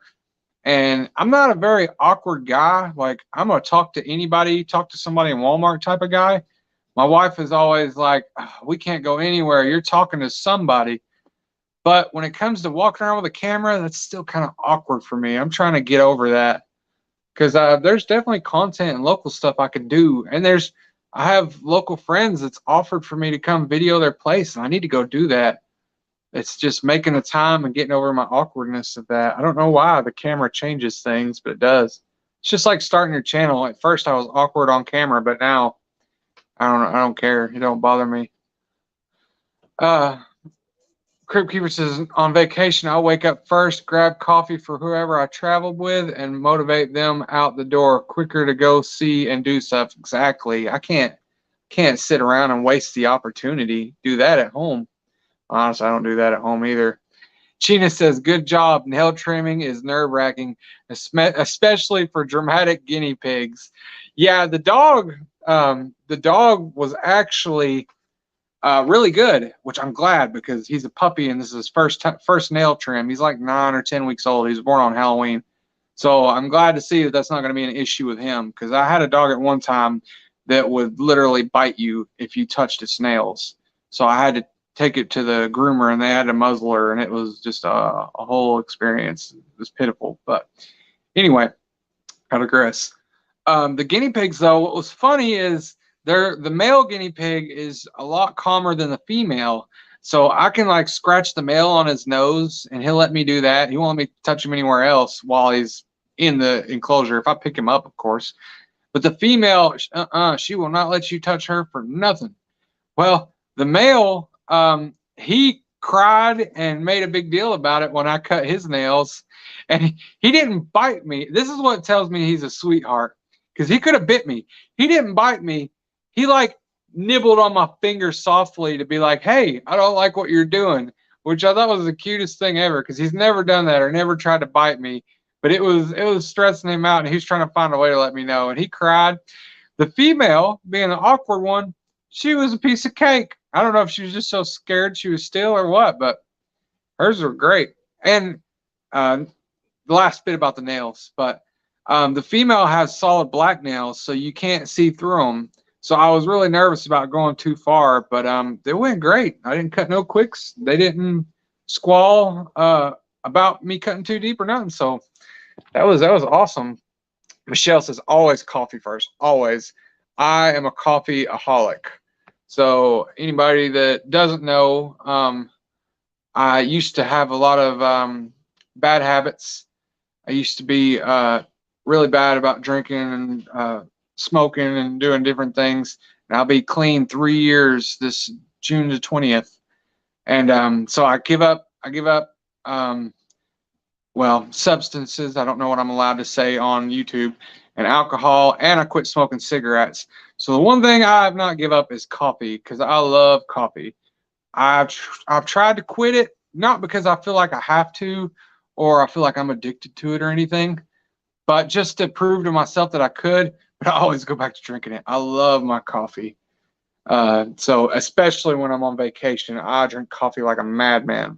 And I'm not a very awkward guy. Like, I'm going to talk to anybody, talk to somebody in Walmart type of guy. My wife is always like, "Oh, we can't go anywhere. You're talking to somebody." But when it comes to walking around with a camera, that's still kind of awkward for me. I'm trying to get over that, because there's definitely content and local stuff I could do. And I have local friends that's offered for me to come video their place, and I need to go do that. It's just making the time and getting over my awkwardness of that. I don't know why the camera changes things, but it does. It's just like starting your channel. At first I was awkward on camera, but now I don't care. It don't bother me. Crypt Keeper says, on vacation, I'll wake up first, grab coffee for whoever I traveled with, and motivate them out the door quicker to go see and do stuff. Exactly. I can't sit around and waste the opportunity. Do that at home. Honestly, I don't do that at home either. Chena says, good job. Nail trimming is nerve-wracking, especially for dramatic guinea pigs. Yeah, the dog was actually really good, which I'm glad, because he's a puppy and this is his first nail trim. He's like 9 or 10 weeks old. He was born on Halloween. So I'm glad to see that that's not going to be an issue with him, because I had a dog at one time that would literally bite you if you touched its nails. So I had to take it to the groomer, and they had to muzzle her, and it was just a whole experience. It was pitiful. But anyway, I digress. The guinea pigs, though, what was funny is the male guinea pig is a lot calmer than the female. So I can like scratch the male on his nose, and he'll let me do that. He won't let me touch him anywhere else while he's in the enclosure, if I pick him up, of course. But the female, she will not let you touch her for nothing. Well, the male, he cried and made a big deal about it when I cut his nails, and he didn't bite me. This is what tells me he's a sweetheart, because he could have bit me. He didn't bite me. He like nibbled on my finger softly to be like, hey, I don't like what you're doing, which I thought was the cutest thing ever, because he's never done that or never tried to bite me. But it was stressing him out, and he was trying to find a way to let me know, and he cried. The female, being the awkward one, she was a piece of cake. I don't know if she was just so scared she was still or what, but hers were great. And the last bit about the nails, but the female has solid black nails, so you can't see through them. So I was really nervous about going too far, but they went great. I didn't cut no quicks. They didn't squall about me cutting too deep or nothing. So that was awesome. Michelle says, always coffee first. Always. I am a coffee-aholic. So anybody that doesn't know, I used to have a lot of bad habits. I used to be really bad about drinking and smoking and doing different things. And I'll be clean 3 years this June the 20th. And so I give up well, substances. I don't know what I'm allowed to say on YouTube, and alcohol, and I quit smoking cigarettes. So the one thing I have not give up is coffee, because I love coffee. I've tried to quit it, not because I feel like I have to, or I feel like I'm addicted to it or anything, but just to prove to myself that I could. But I always go back to drinking it. I love my coffee. So especially when I'm on vacation, I drink coffee like a madman.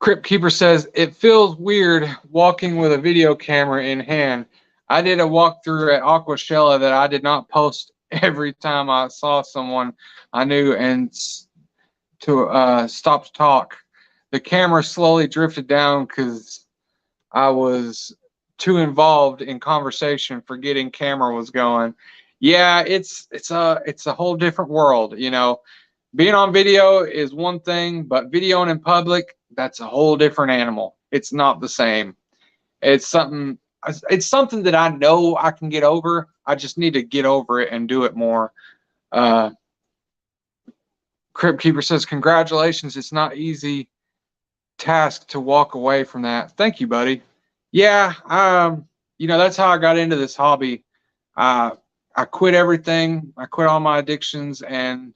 Crypt Keeper says, it feels weird walking with a video camera in hand. I did a walkthrough at Aquashella that I did not post every time I saw someone I knew and to stop to talk. The camera slowly drifted down because I was too involved in conversation, forgetting camera was going. Yeah, it's a whole different world, you know. being on video is one thing, but videoing in public, that's a whole different animal. It's not the same. It's something that I know I can get over. I just need to get over it and do it more. Crypt Keeper says, congratulations. It's not easy task to walk away from that. Thank you, buddy. Yeah, you know, that's how I got into this hobby. I quit everything. I quit all my addictions and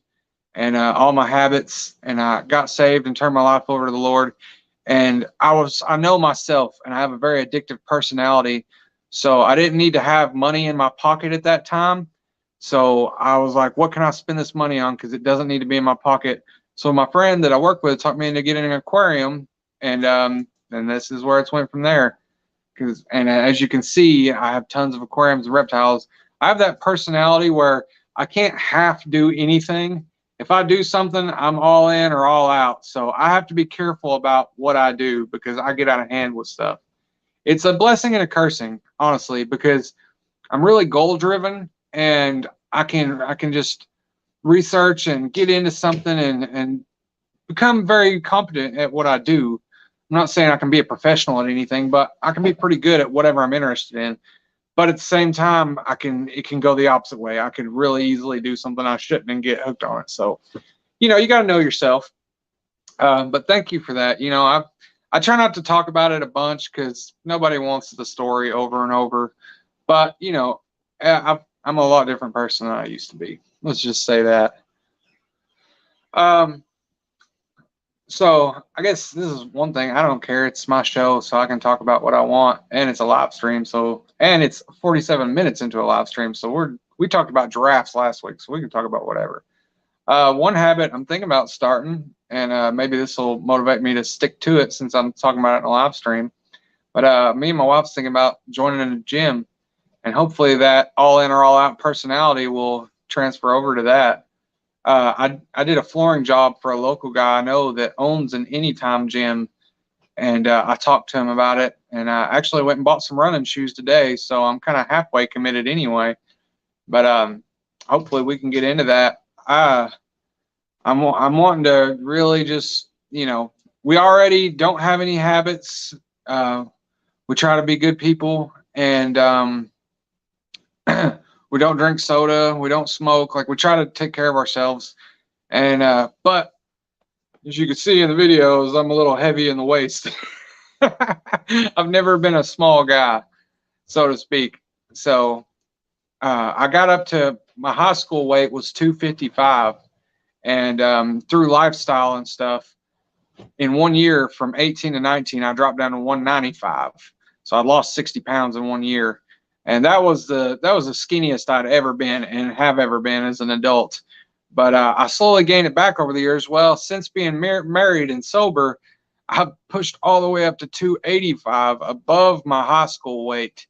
all my habits, and I got saved and turned my life over to the Lord. And I know myself, and I have a very addictive personality. So I didn't need to have money in my pocket at that time. So I was like, what can I spend this money on? Because it doesn't need to be in my pocket. So my friend that I work with talked me into getting an aquarium, and this is where it's went from there. And as you can see, I have tons of aquariums and reptiles. I have that personality where I can't half do anything. If I do something, I'm all in or all out. So I have to be careful about what I do because I get out of hand with stuff. It's a blessing and a cursing, honestly, because I'm really goal driven, and I can just research and get into something and become very competent at what I do. I'm not saying I can be a professional at anything, but I can be pretty good at whatever I'm interested in. But at the same time, it can go the opposite way. I could really easily do something I shouldn't and get hooked on it. So, you know, you got to know yourself. But thank you for that. You know, I try not to talk about it a bunch because nobody wants the story over and over. But, you know, I'm a lot different person than I used to be. Let's just say that. So I guess this is one thing. I don't care. It's my show, so I can talk about what I want, and it's a live stream. So, and it's 47 minutes into a live stream. So we talked about giraffes last week, so we can talk about whatever. One habit I'm thinking about starting, and maybe this will motivate me to stick to it since I'm talking about it in a live stream. But me and my wife's thinking about joining a gym, and hopefully that all in or all out personality will transfer over to that. I did a flooring job for a local guy I know that owns an Anytime gym, and I talked to him about it, and I actually went and bought some running shoes today, so I'm kind of halfway committed anyway. But hopefully we can get into that. I'm wanting to really just, you know, we already don't have any habits. We try to be good people, and we don't drink soda, we don't smoke. Like, we try to take care of ourselves. And but as you can see in the videos, I'm a little heavy in the waist. I've never been a small guy, so to speak. So I got up to my high school weight was 255, and through lifestyle and stuff, in 1 year from 18 to 19, I dropped down to 195. So I lost 60 pounds in 1 year. And that was the skinniest I'd ever been and have ever been as an adult. But I slowly gained it back over the years. Well, since being married and sober, I've pushed all the way up to 285, above my high school weight.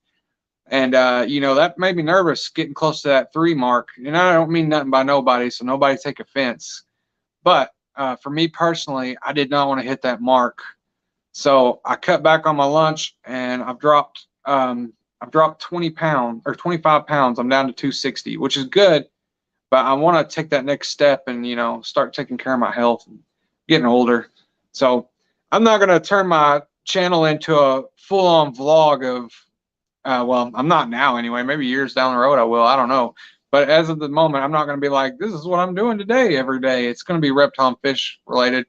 And, you know, that made me nervous getting close to that 3 mark. And I don't mean nothing by nobody, so nobody take offense. But for me personally, I did not want to hit that mark. So I cut back on my lunch, and I've dropped 20 pounds or 25 pounds. I'm down to 260, which is good, but I want to take that next step and, you know, start taking care of my health and getting older. So I'm not going to turn my channel into a full-on vlog of, well, I'm not now anyway, maybe years down the road I will, I don't know. But as of the moment, I'm not going to be like, this is what I'm doing today every day. It's going to be reptile and fish related.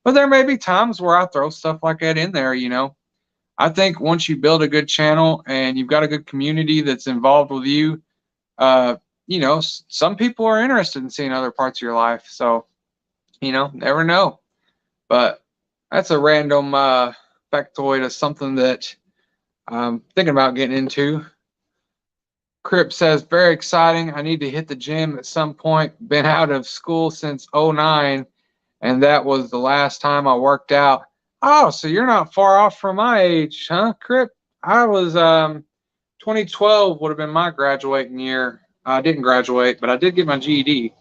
But there may be times where I throw stuff like that in there, you know. I think once you build a good channel and you've got a good community that's involved with you, you know, some people are interested in seeing other parts of your life. So, you know, never know. But that's a random factoid of something that I'm thinking about getting into. Crip says, very exciting. I need to hit the gym at some point. Been out of school since 09, and that was the last time I worked out. Oh, so you're not far off from my age, huh, Crip? I was 2012 would have been my graduating year. I didn't graduate, but I did get my GED.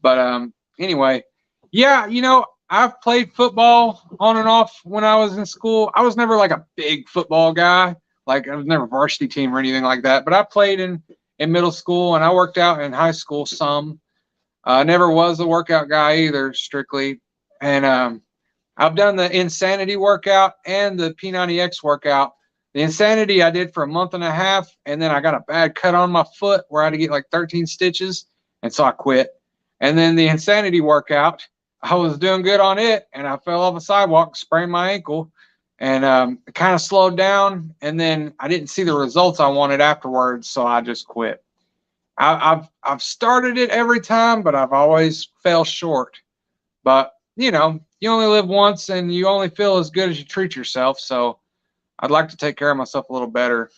But anyway, yeah, you know, I've played football on and off when I was in school. I was never like a big football guy. Like, I was never varsity team or anything like that. But I played in middle school, and I worked out in high school some. Never was a workout guy either, strictly. And I've done the Insanity workout and the P90X workout. The Insanity I did for a month and a half, and then I got a bad cut on my foot where I had to get like 13 stitches, and so I quit. And then the Insanity workout, I was doing good on it, and I fell off a sidewalk, sprained my ankle, and it kind of slowed down. And then I didn't see the results I wanted afterwards, so I just quit. I've started it every time, but I've always fell short. But you know, you only live once, and you only feel as good as you treat yourself. So I'd like to take care of myself a little better.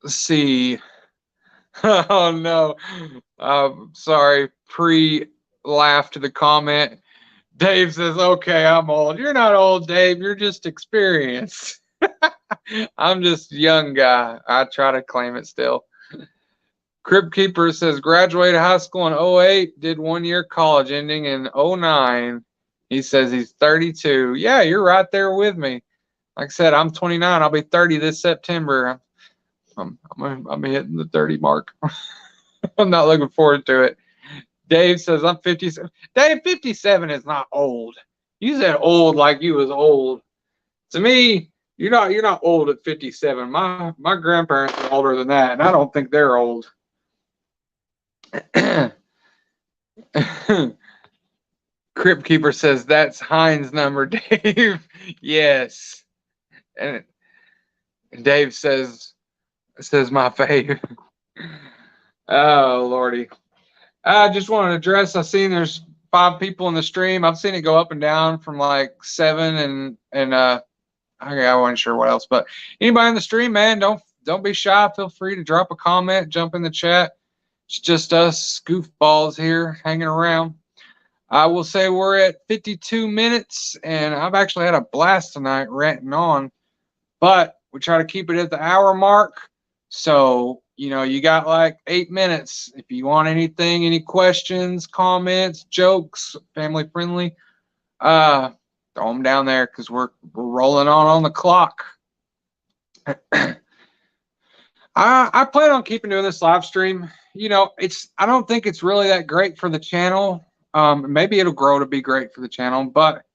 Let's see. Oh no. Sorry. Pre-laugh to the comment. Dave says, okay, I'm old. You're not old, Dave. You're just experienced. I'm just a young guy. I try to claim it still. Crib Keeper says, graduated high school in 08, did 1 year college ending in 09. He says he's 32. Yeah, you're right there with me. Like I said, I'm 29. I'll be 30 this September. I'm hitting the 30 mark. I'm not looking forward to it. Dave says I'm 57. Dave, 57 is not old. You said old like you was old. To me, you're not old at 57. My grandparents are older than that, and I don't think they're old. Crypt Keeper says that's Heinz number, Dave. Yes. And Dave says my fave. Oh Lordy. I just want to address, I've seen there's 5 people in the stream. I've seen it go up and down from like 7 and I wasn't sure what else, but anybody in the stream, man, don't be shy. Feel free to drop a comment, jump in the chat. It's just us goofballs here hanging around. I will say we're at 52 minutes, and I've actually had a blast tonight ranting on, but we try to keep it at the hour mark. So, you know, you got like 8 minutes. If you want anything, any questions, comments, jokes, family friendly, throw them down there because we're rolling on the clock. I plan on keeping doing this live stream. You know, I don't think it's really that great for the channel. Maybe it'll grow to be great for the channel, but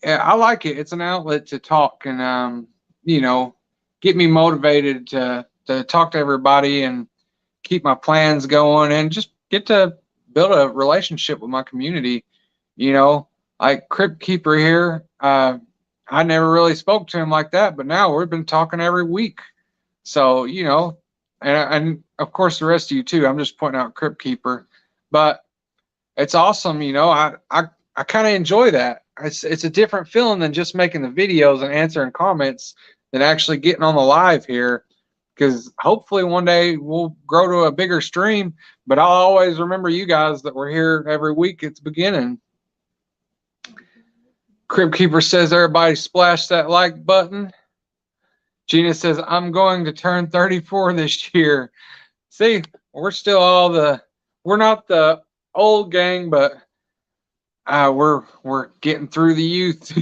I like it. It's an outlet to talk and you know, get me motivated to talk to everybody and keep my plans going and just get to build a relationship with my community. You know, like Crypt Keeper here, I never really spoke to him like that, but now we've been talking every week. So, you know, and of course the rest of you too. I'm just pointing out Crypt Keeper, but it's awesome. You know, I kind of enjoy that. It's a different feeling than just making the videos and answering comments than actually getting on the live here. Because hopefully one day we'll grow to a bigger stream, but I'll always remember you guys that were here every week at the beginning. Crib Keeper says everybody splash that like button. Gina says I'm going to turn 34 this year. See, we're still we're not the old gang, but we're getting through the youth.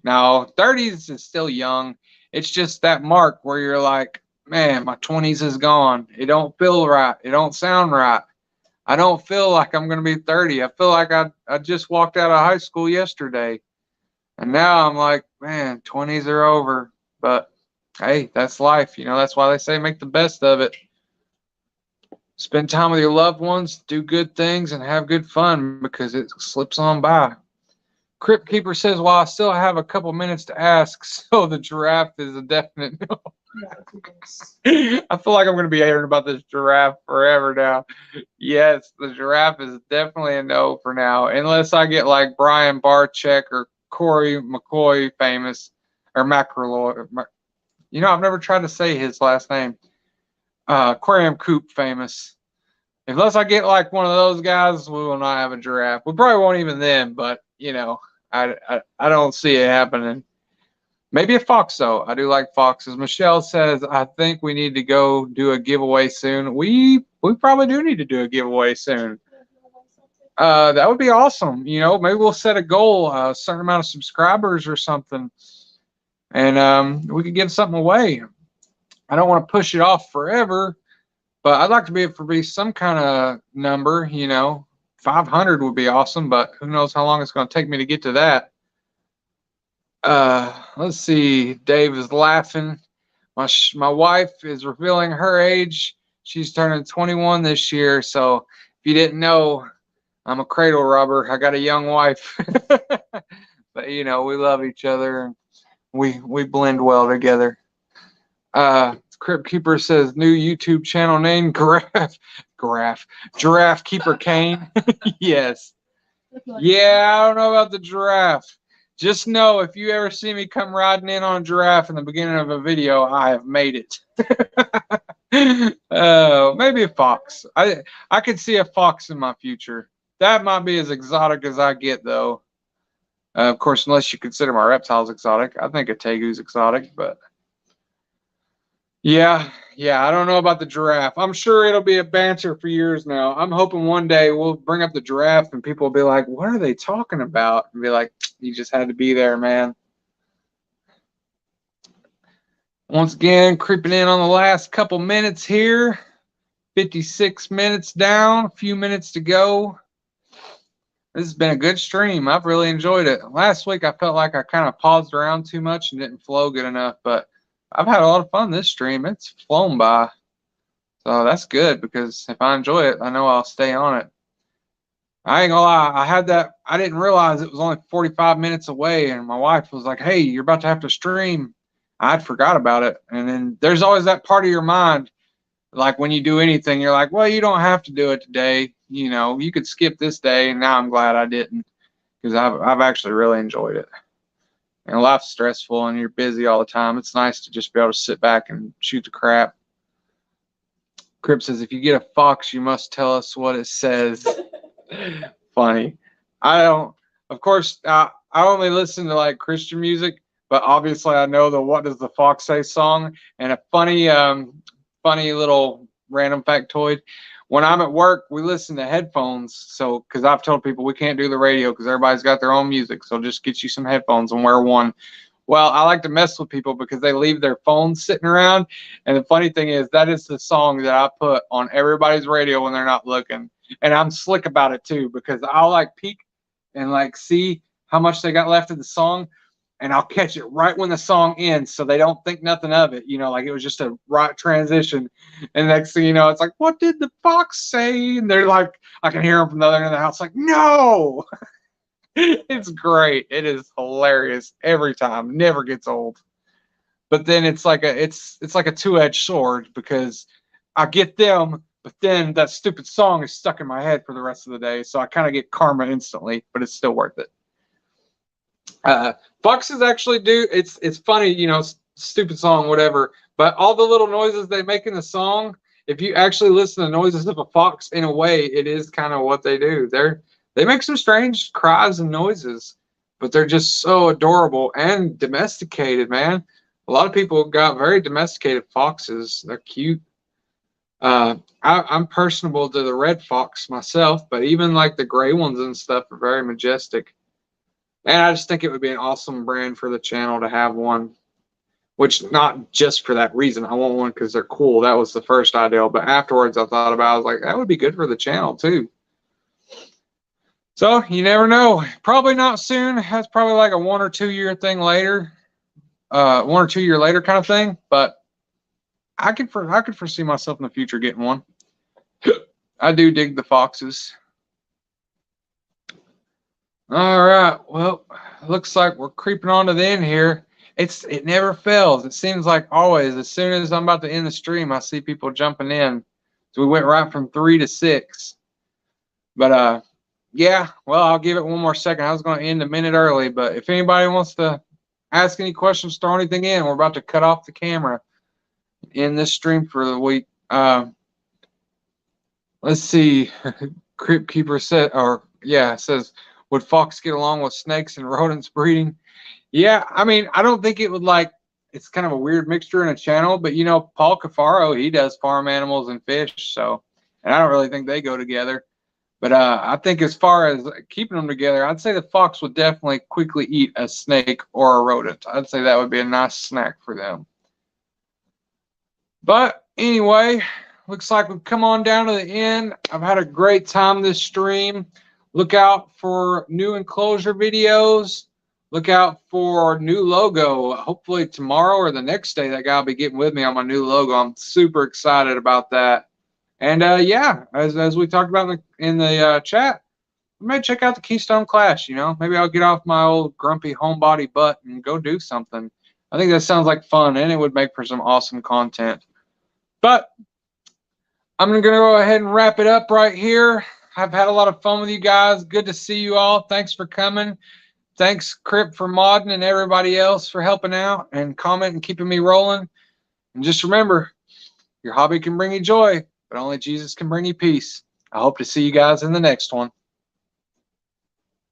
Now 30s is still young. It's just that mark where you're like, man, my 20s is gone. It don't feel right. It don't sound right. I don't feel like I'm going to be 30. I feel like I just walked out of high school yesterday. And now I'm like, man, 20s are over. But hey, that's life. You know, that's why they say make the best of it. Spend time with your loved ones, do good things, and have good fun because it slips on by. Crypt Keeper says, well, I still have a couple minutes to ask, so the giraffe is a definite no. I feel like I'm going to be hearing about this giraffe forever now. Yes, the giraffe is definitely a no for now, unless I get like Brian Barczyk or Corey McCoy famous, or McElroy. You know, I've never tried to say his last name. Aquarium Coop famous. Unless I get like one of those guys, we will not have a giraffe. We probably won't even then, but you know, I don't see it happening. Maybe a fox though. I do like foxes. Michelle says, I think we need to go do a giveaway soon. We probably do need to do a giveaway soon. That would be awesome. You know, maybe we'll set a goal, a certain amount of subscribers or something, and we could give something away. I don't want to push it off forever, But I'd like to be able to be some kind of number, you know. 500 would be awesome, but who knows how long it's going to take me to get to that. Let's see. Dave is laughing. My wife is revealing her age. She's turning 21 this year. So if you didn't know, I'm a cradle robber. I got a young wife. But you know, we love each other and we blend well together. Crypt Keeper says new YouTube channel name Giraffe Keeper Kane. Yes. Yeah, I don't know about the giraffe. Just know if you ever see me come riding in on a giraffe in the beginning of a video, I have made it. Maybe a fox. I could see a fox in my future. That might be as exotic as I get, though. Of course, unless you consider my reptiles exotic. I think a tegu's exotic, but yeah, I don't know about the giraffe. I'm sure it'll be a banter for years now. I'm hoping one day we'll bring up the giraffe and people will be like, what are they talking about? And be like, you just had to be there, man. Once again, creeping in on the last couple minutes here. 56 minutes down, a few minutes to go. This has been a good stream. I've really enjoyed it. Last week, I felt like I kind of paused around too much and didn't flow good enough, but I've had a lot of fun this stream. It's flown by. So that's good because if I enjoy it, I know I'll stay on it. I ain't gonna lie, I didn't realize it was only 45 minutes away, and my wife was like, hey, you're about to have to stream. I'd forgot about it. And then there's always that part of your mind, like when you do anything, you're like, well, you don't have to do it today. You know, you could skip this day, and now I'm glad I didn't because I've actually really enjoyed it. And life's stressful and you're busy all the time. It's nice to just be able to sit back and shoot the crap. Crip says, if you get a fox, you must tell us what it says. Funny. I don't, of course, I only listen to like Christian music, but obviously I know the What Does the Fox Say song. And a funny little random factoid. When I'm at work, we listen to headphones. So, because I've told people we can't do the radio because everybody's got their own music. So just get you some headphones and wear one. Well, I like to mess with people because they leave their phones sitting around. And the funny thing is, that is the song that I put on everybody's radio when they're not looking. And I'm slick about it too because I'll like peek and like see how much they got left of the song. And I'll catch it right when the song ends so they don't think nothing of it. You know, like it was just a right transition. And next thing you know, it's like, what did the fox say? And they're like, I can hear them from the other end of the house like, no. It's great. It is hilarious every time. Never gets old. But then it's like a two-edged sword because I get them, but then that stupid song is stuck in my head for the rest of the day. So I kind of get karma instantly, but it's still worth it. Foxes actually do. It's funny, you know, stupid song, whatever. But all the little noises they make in the song, if you actually listen to the noises of a fox, in a way, it is kind of what they do. They make some strange cries and noises, but they're just so adorable and domesticated, man. A lot of people got very domesticated foxes. They're cute. I'm personable to the red fox myself, but even like the gray ones and stuff are very majestic. And I just think it would be an awesome brand for the channel to have one, which not just for that reason. I want one because they're cool. That was the first idea. But afterwards, I thought about it. I was like, that would be good for the channel too. So you never know. Probably not soon. That's probably like a 1 or 2 year thing later. 1 or 2 year later kind of thing. But I could foresee myself in the future getting one. I do dig the foxes. All right. Well, looks like we're creeping on to the end here. It never fails. It seems like always, as soon as I'm about to end the stream, I see people jumping in. So we went right from 3 to 6. But yeah, well, I'll give it one more second. I was going to end a minute early, but if anybody wants to ask any questions, throw anything in, we're about to cut off the camera in this stream for the week. Let's see. Crypt Keeper said, says, would fox get along with snakes and rodents breeding? Yeah, I mean, I don't think it would like, it's kind of a weird mixture in a channel, but you know, Paul Cafaro, he does farm animals and fish, so, and I don't really think they go together. But I think as far as keeping them together, I'd say the fox would definitely quickly eat a snake or a rodent. I'd say that would be a nice snack for them. But anyway, looks like we've come on down to the end. I've had a great time this stream. Look out for new enclosure videos. Look out for new logo. Hopefully tomorrow or the next day, that guy will be getting with me on my new logo. I'm super excited about that. And yeah, as we talked about in the chat, we may check out the Keystone Clash. You know, maybe I'll get off my old grumpy homebody butt and go do something. I think that sounds like fun, and it would make for some awesome content. But I'm going to go ahead and wrap it up right here. I've had a lot of fun with you guys. Good to see you all. Thanks for coming. Thanks, Crip, for modding, and everybody else for helping out and commenting and keeping me rolling. And just remember, your hobby can bring you joy, but only Jesus can bring you peace. I hope to see you guys in the next one.